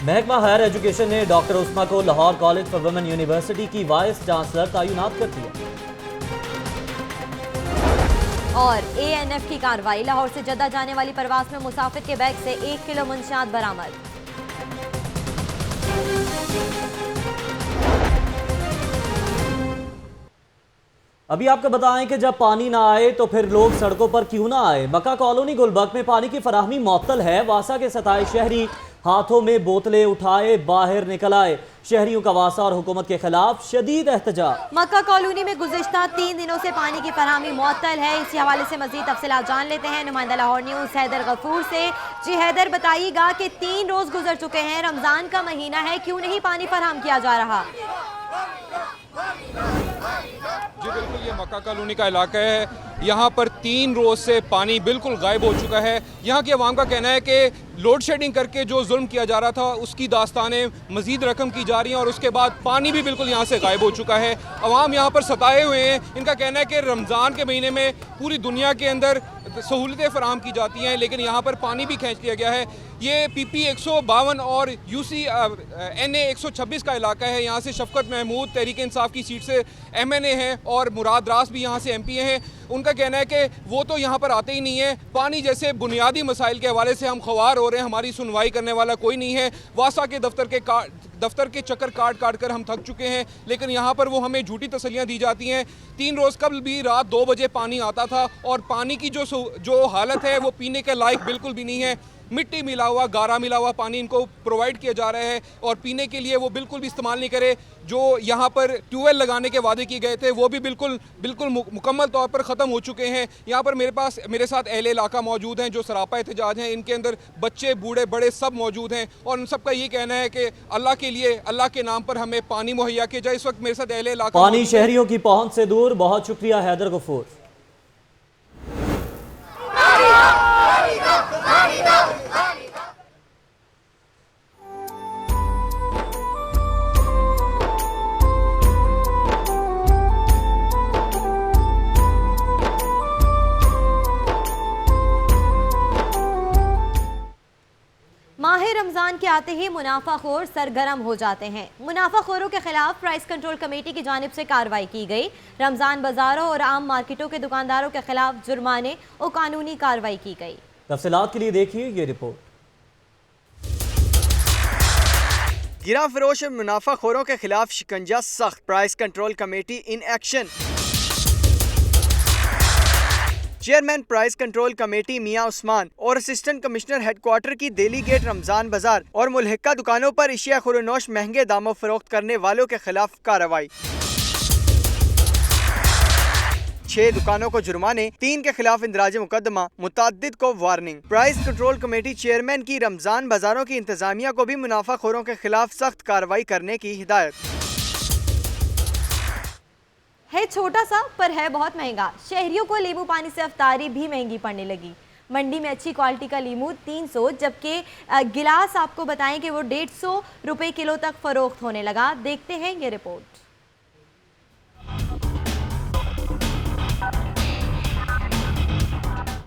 महकमा हायर एजुकेशन ने डॉक्टर उस्मा को Lahore college for women university की वाइस चांसलर तैनात कर दिया। और एएनएफ की कार्रवाई। लाहौर से जद्दा जाने वाली परवास में मुसाफिर के बैग से 1 किलो मंशियात बरामद। अभी आपको बताएं कि जब पानी ना आए तो फिर लोग सड़कों पर क्यों ना आए। मक्का कॉलोनी गुलबर्ग में पानी की फराहमी मुअत्तल है। वासा के 27 शहरी हाथों में बोतलें उठाए बाहर निकल आए। शहरियों का वासा और हुकूमत के खिलाफ शदीद एहतजाज। मक्का कॉलोनी में गुज़िश्ता 3 दिनों से पानी की फराहमी मुअत्तल है। इसी हवाले से मजीद तफसीलात जान लेते हैं नुमाइंदा लाहौर न्यूज़ हैदर गफूर से। जी हैदर, बताइएगा कि 3 रोज गुजर चुके हैं, रमजान का महीना है, क्यों नहीं पानी फराहम किया जा रहा? जी बिल्कुल, ये मक्का कॉलोनी का इलाका है। यहाँ पर 3 रोज से पानी बिल्कुल गायब हो चुका है। यहाँ की आवाम का कहना है कि लोड शेडिंग करके जो जुल्म किया जा रहा था उसकी दास्तानें मजीद रकम की जा रही हैं और उसके बाद पानी भी बिल्कुल यहाँ से गायब हो चुका है। आवाम यहाँ पर सताए हुए हैं। इनका कहना है कि रमज़ान के महीने में पूरी दुनिया के अंदर सहूलतें फराहम की जाती हैं, लेकिन यहाँ पर पानी भी खींच लिया गया है। ये PP 152 और UC NA 126 का इलाका है। यहाँ से शफकत महमूद तहरीक इंसाफ की सीट से MNA हैं और मुराद रास भी यहाँ से MP हैं। उनका कहना है कि वो तो यहाँ पर आते ही नहीं है। पानी जैसे बुनियादी मसाइल के हवाले से हम ख्वार हो रहे हैं, हमारी सुनवाई करने वाला कोई नहीं है। वासा के दफ्तर के चक्कर काट कर हम थक चुके हैं, लेकिन यहाँ पर वो हमें झूठी तसल्लियाँ दी जाती हैं। 3 रोज़ कबल भी रात 2 बजे पानी आता था और पानी की जो हालत है वो पीने के लायक बिल्कुल भी नहीं है। मिट्टी मिला हुआ, गारा मिला हुआ पानी इनको प्रोवाइड किया जा रहा है और पीने के लिए वो बिल्कुल भी इस्तेमाल नहीं करे। जो यहाँ पर ट्यूबवेल लगाने के वादे किए गए थे वो भी बिल्कुल मुकम्मल तौर पर ख़त्म हो चुके हैं। यहाँ पर मेरे साथ अहले इलाका मौजूद हैं जो सरापा एहतजाज हैं। इनके अंदर बच्चे, बूढ़े, बड़े सब मौजूद हैं और उन सबका ये कहना है कि अल्लाह के लिए, अल्लाह के नाम पर हमें पानी मुहैया किया जाए। इस वक्त मेरे साथ अहले इलाका पानी शहरियों की पहुँच से दूर। बहुत शुक्रिया हैदर गफूर। माह रमजान के आते ही मुनाफाखोर सरगर्म हो जाते हैं। मुनाफाखोरों के खिलाफ प्राइस कंट्रोल कमेटी की जानिब से कार्रवाई की गई। रमजान बाजारों और आम मार्केटों के दुकानदारों के खिलाफ जुर्माने और कानूनी कार्रवाई की गई। तफसीलात के लिए देखिए ये रिपोर्ट। गिरा फरोश और मुनाफाखोरों के खिलाफ शिकंजा सख्त, price control committee in action. Chairman price control committee Mian Usman और असिस्टेंट कमिश्नर हेडक्वार्टर की दिल्ली गेट रमजान बाजार और मुल्हिका दुकानों पर एशिया खुरोनोश महंगे दामों फरोख्त करने वालों के खिलाफ कार्रवाई। 6 दुकानों को जुर्माने, 3 के खिलाफ इंदराज मुकदमा, मुतअद्दिद को warning. Price control committee chairman की रमजान बाजारों की इंतजामिया को भी मुनाफाखोरों के खिलाफ सख्त कार्रवाई करने की हिदायत। है छोटा सा पर है बहुत महंगा। शहरियों को नींबू पानी से अफ्तारी भी महंगी पड़ने लगी। मंडी में अच्छी क्वालिटी का नींबू 300 जबकि गिलास आपको बताएं कि वो 150 रुपए किलो तक फरोख्त होने लगा। देखते हैं ये रिपोर्ट।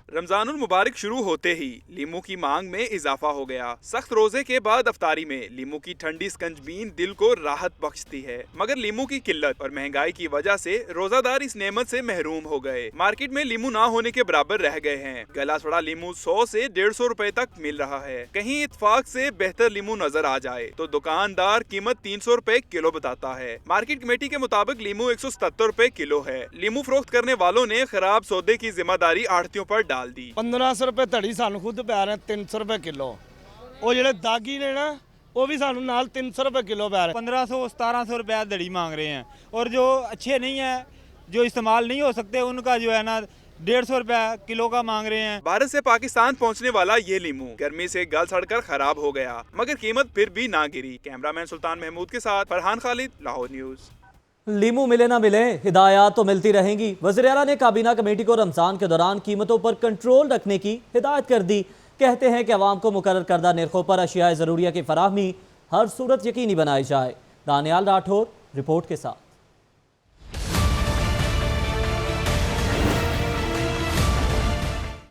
रमजानुल मुबारक शुरू होते ही लीमू की मांग में इजाफा हो गया। सख्त रोजे के बाद अफ्तारी में लीमू की ठंडी स्कंजबीन दिल को राहत बख्शती है, मगर लीमू की किल्लत और महंगाई की वजह से रोजादार इस नेमत से महरूम हो गए। मार्केट में लीमू ना होने के बराबर रह गए हैं। गला सड़ा लीमू 100 से 150 रुपए तक मिल रहा है। कहीं इत्तेफाक से बेहतर लीमू नजर आ जाए तो दुकानदार कीमत 300 रुपए किलो बताता है। मार्केट कमेटी के मुताबिक लीमू 177 रुपए किलो है। लीमू फरोख्त करने वालों ने खराब सौदे की जिम्मेदारी आढ़तियों पर डाल दी। 1500 रुपए धड़ी सानू खुद पै रहे 300 रुपए किलो। वो जेडे दागी ने ना वो भी सानू नाल 300 रुपए किलो पै रहे। 1500-1700 रुपया धड़ी मांग रहे हैं और जो अच्छे नहीं है, जो इस्तेमाल नहीं हो सकते, उनका जो है ना 150 रुपया किलो का मांग रहे हैं। भारत से पाकिस्तान पहुंचने वाला ये लीमू गर्मी से गल सड़कर खराब हो गया, मगर कीमत फिर भी ना गिरी। कैमरामैन सुल्तान महमूद के साथ फरहान खालिद, लाहौर न्यूज। लीमू मिले ना मिले, हिदायत तो मिलती रहेंगी। वज़ीर आला ने काबीना कमेटी को रमजान के दौरान कीमतों पर कंट्रोल रखने की हिदायत कर दी। कहते हैं कि अवाम को मुकर्रर करदा निर्खों पर अशियाए ज़रूरिया की फराहमी हर सूरत यकीनी बनाई जाए। दानियाल राठौर रिपोर्ट के साथ।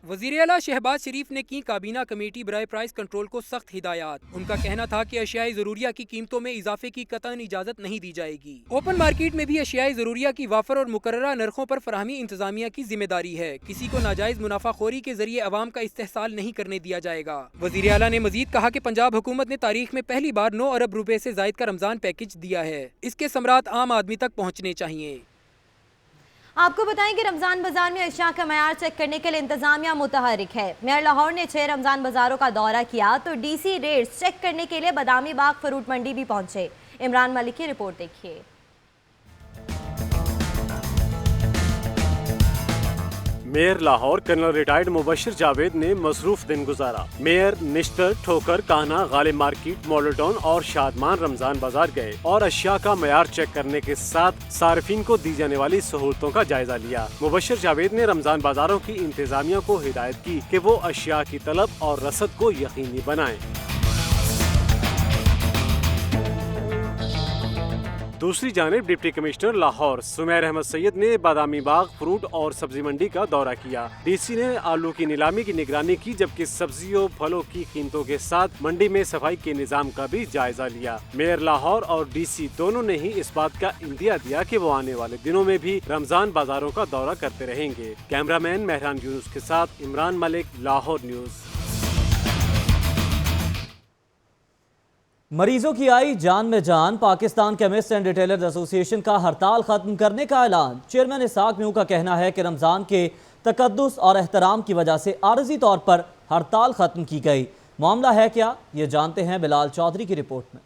वज़ीर आला शहबाज शरीफ ने की काबीना कमेटी बराए प्राइस कंट्रोल को सख्त हिदायत। उनका कहना था कि अशियाए ज़रूरिया की कीमतों में इजाफे की कतई इजाज़त नहीं दी जाएगी। ओपन मार्केट में भी अशियाए ज़रूरिया की वाफर और मुकर्ररा नरखों पर फराहमी इंतजामिया की जिम्मेदारी है। किसी को नाजायज़ मुनाफाखोरी के जरिए अवाम का इस्तेहसाल नहीं करने दिया जाएगा। वज़ीर आला ने मजीद कहा कि पंजाब हुकूमत ने तारीख में पहली बार 9 अरब रुपए से जायद का रमजान पैकेज दिया है। इसके समरात आम आदमी तक पहुँचने चाहिए। आपको बताएं कि रमजान बाजार में अशिया का मयार चेक करने के लिए इंतजामिया मुतहरिक है। मेयर लाहौर ने 6 रमजान बाजारों का दौरा किया तो DC रेट्स चेक करने के लिए बादामी बाग फ्रूट मंडी भी पहुंचे। इमरान मलिक की रिपोर्ट देखिए। Mayor Lahore colonel retired Mubashir Javed ने मसरूफ दिन गुजारा। Mayor Nishtar, Thokar, Kahna, Ghalib market, model town और शादमान रमजान बाजार गए और अशिया का मयार चेक करने के साथ सार्फिन को दी जाने वाली सहूलतों का जायजा लिया। मुबशिर जावेद ने रमजान बाजारों की इंतजामिया को हिदायत की कि वो अशिया की तलब और रसद को यकीनी बनाएं। दूसरी जानिब डिप्टी कमिश्नर लाहौर सुमैर अहमद सैयद ने बादामी बाग फ्रूट और सब्जी मंडी का दौरा किया। डीसी ने आलू की नीलामी की निगरानी की, जबकि सब्जियों फलों की कीमतों के साथ मंडी में सफाई के निजाम का भी जायजा लिया। मेयर लाहौर और डीसी दोनों ने ही इस बात का इंदिया दिया कि वो आने वाले दिनों में भी रमजान बाजारों का दौरा करते रहेंगे। कैमरामैन मेहरान यूनुस के साथ इमरान मलिक, लाहौर न्यूज। मरीजों की आई जान में जान, Pakistan chemist and retailers association का हड़ताल खत्म करने का ऐलान। चेयरमैन इसाक म्यू का कहना है कि रमजान के तकद्दुस और एहतराम की वजह से आरजी तौर पर हड़ताल खत्म की गई। मामला है क्या, ये जानते हैं बिलाल चौधरी की रिपोर्ट में।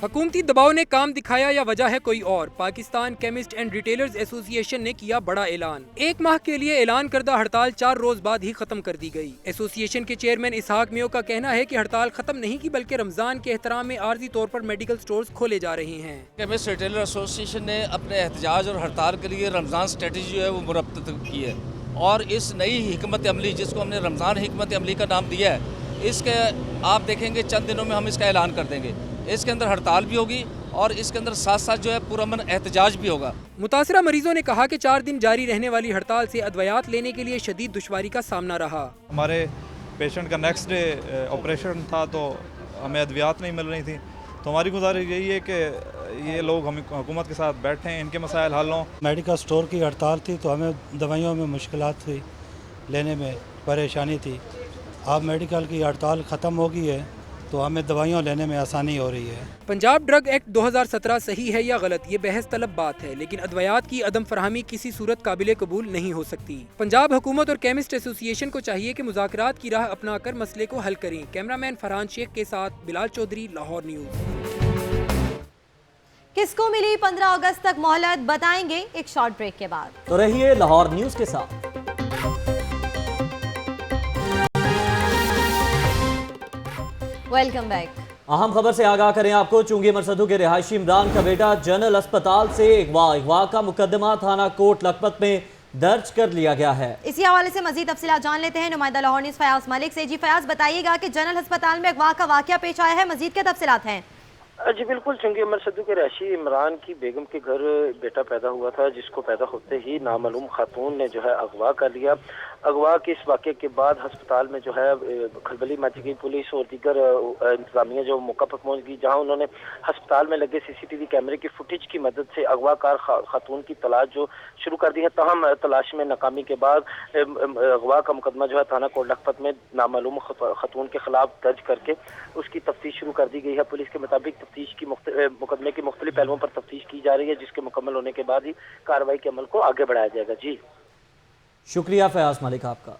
हुकूमती दबाव ने काम दिखाया या वजह है कोई और। Pakistan chemist and retailers association ने किया बड़ा ऐलान। 1 माह के लिए ऐलान करदा हड़ताल 4 रोज बाद ही खत्म कर दी गई। एसोसिएशन के चेयरमैन इसहाक मियो का कहना है कि हड़ताल खत्म नहीं की, बल्कि रमजान के एहतराम में आर्जी तौर पर मेडिकल स्टोर्स खोले जा रहे हैं। केमिस्ट रिटेलर एसोसिएशन ने अपने एहतजाज और हड़ताल के लिए रमजान स्ट्रेटजी जो है वो मुरतब की है, और इस नई हिकमत अमली जिसको हमने रमजान हिकमत अमली का नाम दिया है, इसके आप देखेंगे चंद दिनों में हम इसका ऐलान कर देंगे। इसके अंदर हड़ताल भी होगी और इसके अंदर साथ साथ जो है पुरअमन एहतजाज भी होगा। मुतासरा मरीजों ने कहा कि 4 दिन जारी रहने वाली हड़ताल से अद्वयात लेने के लिए शदीद दुश्वारी का सामना रहा। हमारे पेशेंट का नेक्स्ट डे ऑपरेशन था तो हमें अद्वयात नहीं मिल रही थी, तो हमारी गुजारिश यही है कि ये लोग हम हुकूमत के साथ बैठें, इनके मसाइल हल हों। मेडिकल स्टोर की हड़ताल थी तो हमें दवाइयों में मुश्किलात थी, लेने में परेशानी थी। अब मेडिकल की हड़ताल ख़त्म हो गई है तो हमें दवाइयाँ लेने में आसानी हो रही है। पंजाब ड्रग एक्ट 2017 सही है या गलत, ये बहस तलब बात है, लेकिन अद्वयात की अदम फरहमी किसी सूरत काबिल कबूल नहीं हो सकती। पंजाब हुकूमत और केमिस्ट एसोसिएशन को चाहिए कि मुज़ाकरात की राह अपनाकर मसले को हल करें। कैमरामैन फरहान शेख के साथ बिलाल चौधरी, लाहौर न्यूज। किसको मिली 15 अगस्त तक मोहलत, बताएंगे एक शॉर्ट ब्रेक के बाद। तो रहिए लाहौर न्यूज के साथ। Welcome back. अहम खबर से आगाह करें आपको। चुंगी मरसदू के रिहायशी इमरान का बेटा जनरल अस्पताल से अगवा का मुकदमा थाना कोट लखपत में दर्ज कर लिया गया है। इसी हवाले से मजीद तफसीलात जान लेते हैं नुमाइंदा लाहौर न्यूज़ फयाज मलिक से। जी फयाज, बताइएगा कि जनरल अस्पताल में अगवा का वाकया पेश आया है, मजीद क्या तफसीलात हैं? जी बिल्कुल, चुंगी मरसदू के रहायशी इमरान की बेगम के घर बेटा पैदा हुआ था, जिसको पैदा होते ही नामालूम खातून ने जो है अगवा कर लिया। अगवा के इस वाक़े के बाद अस्पताल में जो है खलबली मच गई। पुलिस और दीगर इंतजामिया जो मौका पर पहुंच गई, जहां उन्होंने अस्पताल में लगे CCTV कैमरे की फुटेज की मदद से अगवाकार खातून की तलाश जो शुरू कर दी है। तहम तलाश में नाकामी के बाद अगवा का मुकदमा जो है थाना कोट लखपत में नामालूम खातून के खिलाफ दर्ज करके उसकी तफ्तीश शुरू कर दी गई है। पुलिस के मुताबिक तफ्तीश की मुकदमे के मुख्तलिफ पहलुओं पर तफ्तीश की जा रही है, जिसके मुकम्मल होने के बाद ही कार्रवाई के अमल को आगे बढ़ाया जाएगा। जी शुक्रिया फयाज मलिक आपका।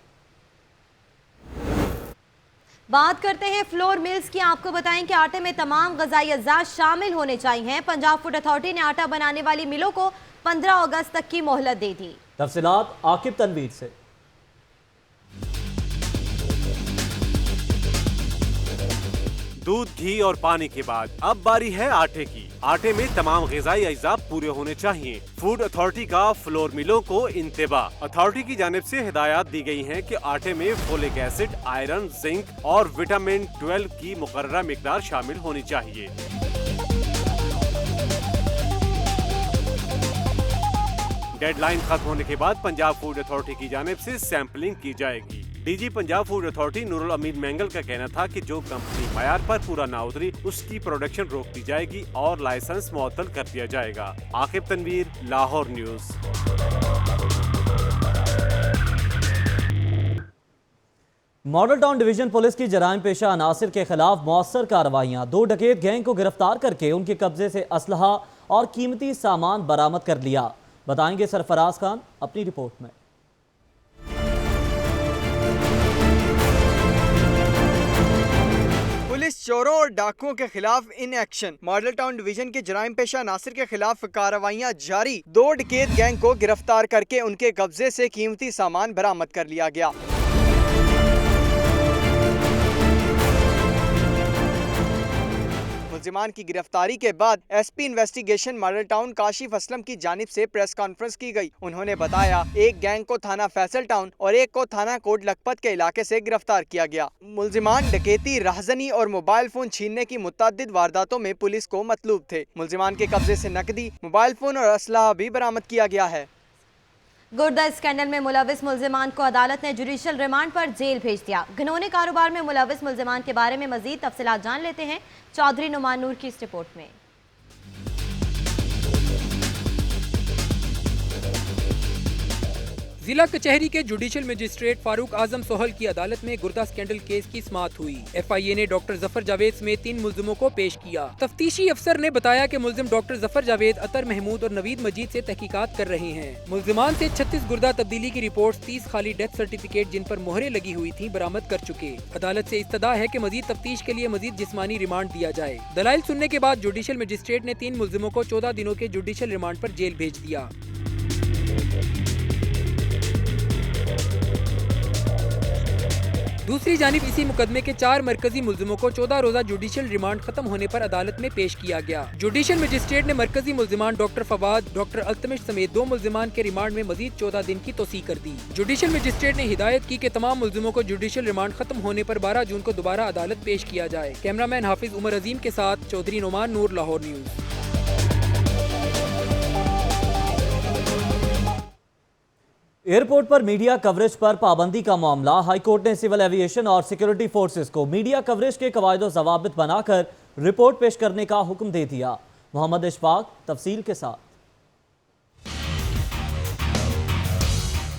बात करते हैं फ्लोर मिल्स की। आपको बताएं कि आटे में तमाम ग़िज़ाई अज़्ज़ा शामिल होने चाहिए। पंजाब फूड अथॉरिटी ने आटा बनाने वाली मिलों को 15 अगस्त तक की मोहलत दे दी। तफसीलात आकिब तनवीर से। दूध, घी और पानी के बाद अब बारी है आटे की। आटे में तमाम ग़िज़ाई अज्जा पूरे होने चाहिए। फूड अथॉरिटी का फ्लोर मिलों को इंतबाह। अथॉरिटी की जानिब से हिदायत दी गई है कि आटे में फोलिक एसिड, आयरन, जिंक और विटामिन 12 की मुकर्ररा मिकदार शामिल होनी चाहिए। डेडलाइन खत्म होने के बाद पंजाब फूड अथॉरिटी की जानिब से सैंपलिंग की जाएगी। DG Punjab food authority Noorul Ameen Mangal का कहना था कि जो कंपनी मयार पर पूरा ना उतरी उसकी प्रोडक्शन रोक दी जाएगी और लाइसेंस मुअत्तल कर दिया जाएगा। Aqib Tanveer, Lahore news. Model town division police की जराइम पेशा अनासिर के खिलाफ मौसर कार्रवाइयां। 2 डकैत गैंग को गिरफ्तार करके उनके कब्जे से असलहा और कीमती सामान बरामद कर लिया। बताएंगे सरफराज खान अपनी रिपोर्ट में। पुलिस चोरों और डाकुओं के खिलाफ in action. Model town division के जराइम पेशा नासिर के खिलाफ कार्रवाइयां जारी। 2 डकैत गैंग को गिरफ्तार करके उनके कब्जे से कीमती सामान बरामद कर लिया गया। मुल्जिमान की गिरफ्तारी के बाद SP investigation model town Kashif Aslam की जानिब से प्रेस कॉन्फ्रेंस की गई। उन्होंने बताया एक गैंग को थाना फैसल टाउन और एक को थाना कोट लखपत के इलाके से गिरफ्तार किया गया। मुल्जिमान डकैती, राहजनी और मोबाइल फोन छीनने की मुतअद्दिद वारदातों में पुलिस को मतलूब थे। मुल्जिमान के कब्जे से नकदी, मोबाइल फोन और असलहा भी बरामद किया गया है। गुर्दा स्कैंडल में मुलविस मुल्जिमान को अदालत ने जुडिशल रिमांड पर जेल भेज दिया। घिनौने कारोबार में मुलविस मुल्जिमान के बारे में मजीद तफसीलात जान लेते हैं चौधरी नुमान नूर की इस रिपोर्ट में। जिला कचहरी के जुडिशल मजिस्ट्रेट फारूक आजम सोहल की अदालत में गुर्दा स्कैंडल केस की समाअत हुई। FIA ने डॉक्टर जफर जावेद समेत 3 मुल्जिमों को पेश किया। तफ्तीशी अफसर ने बताया कि मुल्जिम डॉक्टर जफर जावेद, अतर महमूद और नवीद मजीद से तहकीकात कर रहे हैं। मुल्जिमान से 36 गुर्दा तब्दीली की रिपोर्ट, 30 खाली डेथ सर्टिफिकेट जिन पर मोहरें लगी हुई थी बरामद कर चुके। अदालत से इस्तदा है कि मजीद तफ्तीश के लिए मजीद जिस्मानी रिमांड दिया जाए। दलाइल सुनने के बाद जुडिशल मजिस्ट्रेट ने 3 मुल्जिमों को 14 दिनों के जुडिशल रिमांड पर जेल भेज दिया। दूसरी जानिब इसी मुकदमे के 4 मरकजी मुल्जिमों को 14 रोजा जुडिशल रिमांड खत्म होने पर अदालत में पेश किया गया। जुडिशल मजिस्ट्रेट ने मरकजी मुल्जिमान डॉक्टर फवाद, डॉक्टर अल्तमिश समेत 2 मुल्जिमान के रिमांड में मजीद 14 दिन की तोसी कर दी। जुडिशल मजिस्ट्रेट ने हिदायत की कि तमाम मुल्जिमों को जुडिशल रिमांड खत्म होने पर 12 जून को दोबारा अदालत पेश किया जाए। कैमरामैन हाफिज उमर अजीम के साथ चौधरी नुमान नूर, लाहौर न्यूज। एयरपोर्ट पर मीडिया कवरेज पर पाबंदी का मामला। हाईकोर्ट ने सिविल एविएशन और सिक्योरिटी फोर्सेस को मीडिया कवरेज के कवायद और ज़वाबित बनाकर रिपोर्ट पेश करने का हुक्म दे दिया। मोहम्मद इशफाक तफसील के साथ।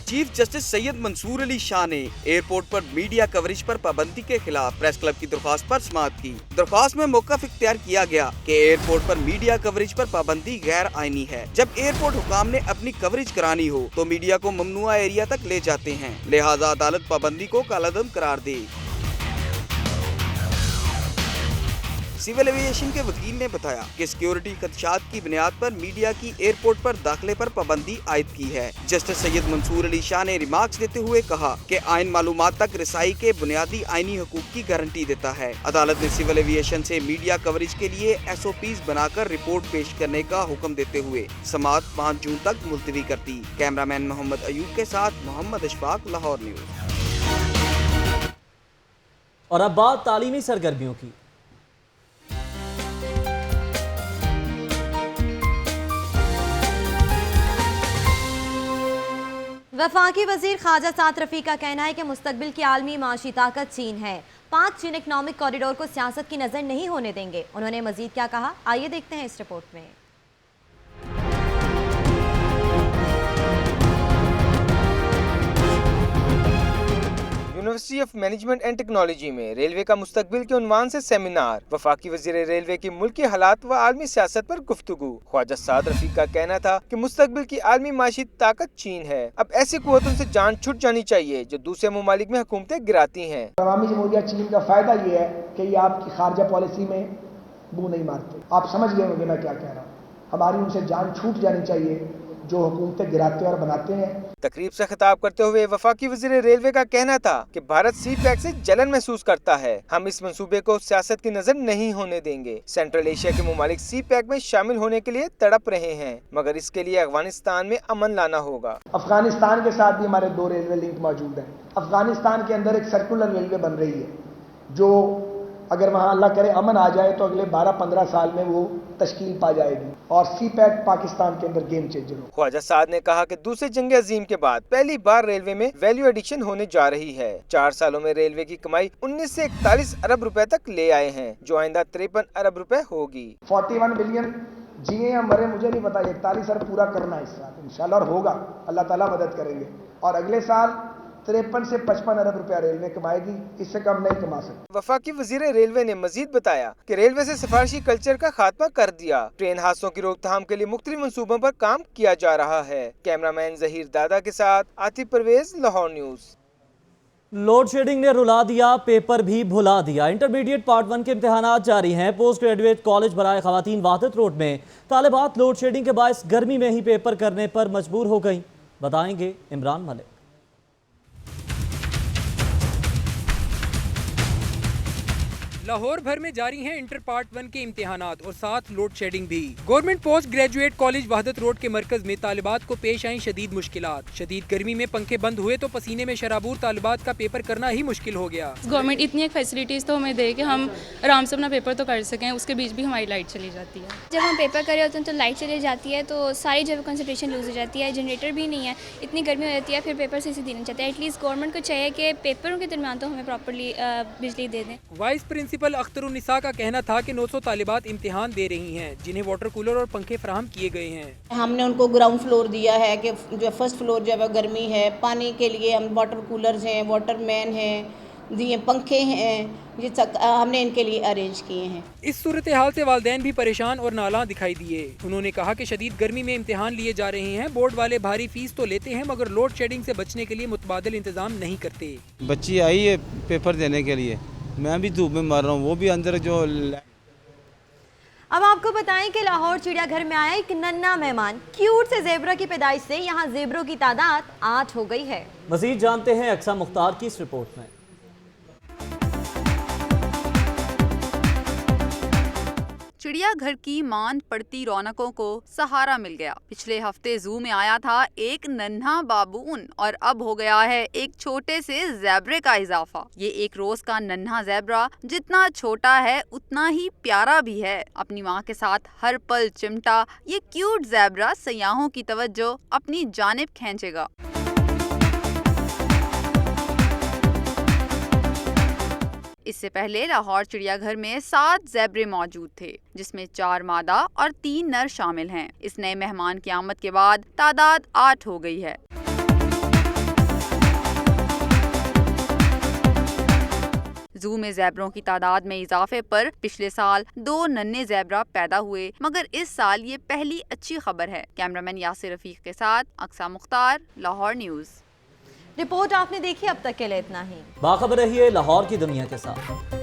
चीफ जस्टिस सैयद मंसूर अली शाह ने एयरपोर्ट पर मीडिया कवरेज पर पाबंदी के खिलाफ प्रेस क्लब की दरख्वास्त पर समाअत की। दरख्वास्त में मौक़िफ़ इख्तियार किया गया कि एयरपोर्ट पर मीडिया कवरेज पर पाबंदी गैर आईनी है। जब एयरपोर्ट हुकाम ने अपनी कवरेज करानी हो तो मीडिया को ममनुआ एरिया तक ले जाते हैं, लिहाजा अदालत पाबंदी को कालादम करार दे। सिविल एविएशन के वकील ने बताया कि सिक्योरिटी खदशात की बुनियाद पर मीडिया की एयरपोर्ट पर दाखिले पर पाबंदी आयद की है। जस्टिस सैयद मंसूर अली शाह ने रिमार्क्स देते हुए कहा कि आइन मालूमात तक रसाई के बुनियादी आइनी हकूक की गारंटी देता है। अदालत ने सिविल एविएशन से मीडिया कवरेज के लिए SOPs बनाकर रिपोर्ट पेश करने का हुक्म देते हुए समाअत 5 जून तक मुलतवी कर दी। कैमरामैन मोहम्मद अयूब के साथ मोहम्मद इशफाक, लाहौर न्यूज। और अब बात तालीमी सरगर्मियों की। वफाकी वजीर ख्वाजा साद रफी का कहना है कि मुस्तकबिल की आलमी माशी ताकत चीन है। 5 चीन इकनॉमिक कॉरिडोर को सियासत की नजर नहीं होने देंगे। उन्होंने मजीद क्या कहा, आइए देखते हैं इस रिपोर्ट में। University of management and technology में रेलवे का मुस्तकबिल के उन्वान से सेमिनार। वफाकी वजीर रेलवे की मुल्की हालात व आलमी सियासत पर गुफ्तगू। ख्वाजा साद रफीक का कहना था कि मुस्तकबिल की आलमी माशी ताकत चीन है। अब ऐसी कुव्वतों से जान छूट जानी चाहिए जो दूसरे ममालिक में हुकूमतें गिराती हैं। अवामी जमहूरियत चीन का फायदा ये है कि ये आपकी खारजा पॉलिसी में मुंह नहीं मारते। आप समझ गए होंगे मैं क्या कह रहा हूँ। हमारी उनसे जान छूट जानी चाहिए जो हुकूमतें गिराते और बनाते हैं। तकरीब से खिताब करते हुए वफाकी वजीर रेलवे का कहना था कि भारत CPEC से जलन महसूस करता है। हम इस मंसूबे को सियासत की नजर नहीं होने देंगे। सेंट्रल एशिया के ममालिक CPEC में शामिल होने के लिए तड़प रहे हैं, मगर इसके लिए अफगानिस्तान में अमन लाना होगा। अफगानिस्तान के साथ भी हमारे 2 रेलवे लिंक मौजूद है। अफगानिस्तान के अंदर एक सर्कुलर रेलवे बन रही है जो अगर वहाँ अल्लाह करे अमन आ जाए तो अगले 12-15 साल में वो तश्कील पा जाएगी और CPEC पाकिस्तान के अंदर गेम चेंजर हो। ख्वाजा साद ने कहा कि दूसरे जंग अजीम के बाद पहली बार रेलवे में वैल्यू एडिशन होने जा रही है। 4 सालों में रेलवे की कमाई 19 से 41 अरब रुपए तक ले आए हैं, जो आइंदा 53 अरब रुपए होगी। 41 बिलियन जिए या मरे मुझे नहीं पता, 41 अरब पूरा करना है इस साल इंशाल्लाह, और होगा, अल्लाह ताला मदद करेंगे। और अगले साल 53 से 55 अरब रुपया रेलवे कमाएगी, इससे कम नहीं कमा सकती। वफाकी वजीर रेलवे ने मजीद बताया कि रेलवे से सिफारिशी कल्चर का खात्मा कर दिया। ट्रेन हादसों की रोकथाम के लिए मुख्तलिफ मंसूबों पर काम किया जा रहा है। कैमरामैन जहीर दादा के साथ Atif Parvez, Lahore news. Load shedding ने रुला दिया, पेपर भी भुला दिया। इंटरमीडिएट पार्ट 1 के इम्तिहानात जारी हैं। पोस्ट ग्रेजुएट कॉलेज बराए खवातीन वाहिद रोड में तालिबात लोड शेडिंग के बायस गर्मी में ही पेपर करने पर मजबूर हो गई। बताएंगे इमरान मलिक। लाहौर भर में जारी हैं इंटर पार्ट 1 के इम्तिहानात और साथ लोड शेडिंग भी। गवर्नमेंट पोस्ट ग्रेजुएट कॉलेज वाहिद रोड के मरकज में तालिबात को पेश आई शदीद मुश्किलात। शदीद गर्मी में पंखे बंद हुए तो पसीने में शराबूर तालिबात का पेपर करना ही मुश्किल हो गया। गवर्नमेंट इतनी फैसिलिटीज़ तो हमें दे कि हम आराम से अपना पेपर तो कर सकें, उसके बीच भी हमारी लाइट चली जाती है। जब हम पेपर कर रहे होते हैं तो लाइट चली जाती है, तो सारी जगह कंसंट्रेशन लूज हो जाती है। जनरेटर भी नहीं है, इतनी गर्मी हो जाती है, फिर पेपर से देना चाहते हैं। एटलीस्ट गवर्नमेंट को चाहिए कि पेपरों के दरमियान तो हमें प्रॉपर्ली बिजली दे दें। वाइस प्रिंसिपल अख्तरुन्निसा का कहना था कि 900 तालिबात इम्तिहान दे रही हैं, जिन्हें वाटर कूलर और पंखे फराहम किए गए हैं। हमने उनको ग्राउंड फ्लोर दिया है कि जो फर्स्ट फ्लोर जो है गर्मी है, पानी के लिए हम वाटर कूलर्स हैं, वाटरमैन हैं, दिए पंखे हैं, ये हमने इनके लिए अरेंज किए हैं। इस सूरत हाल से वालिदैन भी परेशान और नाला दिखाई दिए। उन्होंने कहा कि शदीद गर्मी में इम्तिहान लिए जा रहे हैं। बोर्ड वाले भारी फीस तो लेते हैं मगर लोड शेडिंग से बचने के लिए मुतबादिल इंतजाम नहीं करते। बच्ची आई है पेपर देने के लिए, मैं भी धूप में मर रहा हूँ, वो भी अंदर जो। अब आपको बताएं कि लाहौर चिड़ियाघर में आया एक नन्हा मेहमान। क्यूट से ज़ेब्रा की पैदाइश से यहाँ ज़ेब्रों की तादाद 8 हो गई है। मजीद जानते हैं अक्सा मुख्तार की इस रिपोर्ट में। चिड़ियाघर की मांद पड़ती रौनकों को सहारा मिल गया। पिछले हफ्ते जू में आया था एक नन्हा बाबून और अब हो गया है एक छोटे से ज़ेब्रे का इजाफा। ये एक रोज का नन्हा ज़ेब्रा जितना छोटा है उतना ही प्यारा भी है। अपनी माँ के साथ हर पल चिमटा ये क्यूट ज़ेब्रा सयाहों की तवज्जो अपनी जानिब खींचेगा। इससे पहले लाहौर चिड़ियाघर में 7 ज़ेब्रे मौजूद थे, जिसमें 4 मादा और 3 नर शामिल हैं। इस नए मेहमान की आमद के बाद तादाद 8 हो गई है। जू में ज़ेब्रों की तादाद में इजाफे पर पिछले साल 2 नन्हे ज़ेब्रा पैदा हुए, मगर इस साल ये पहली अच्छी खबर है। कैमरामैन यासिर रफीक के साथ अक्सा मुख्तार, लाहौर न्यूज़। रिपोर्ट आपने देखी, अब तक के लिए इतना ही। बाखबर रहिए लाहौर की दुनिया के साथ।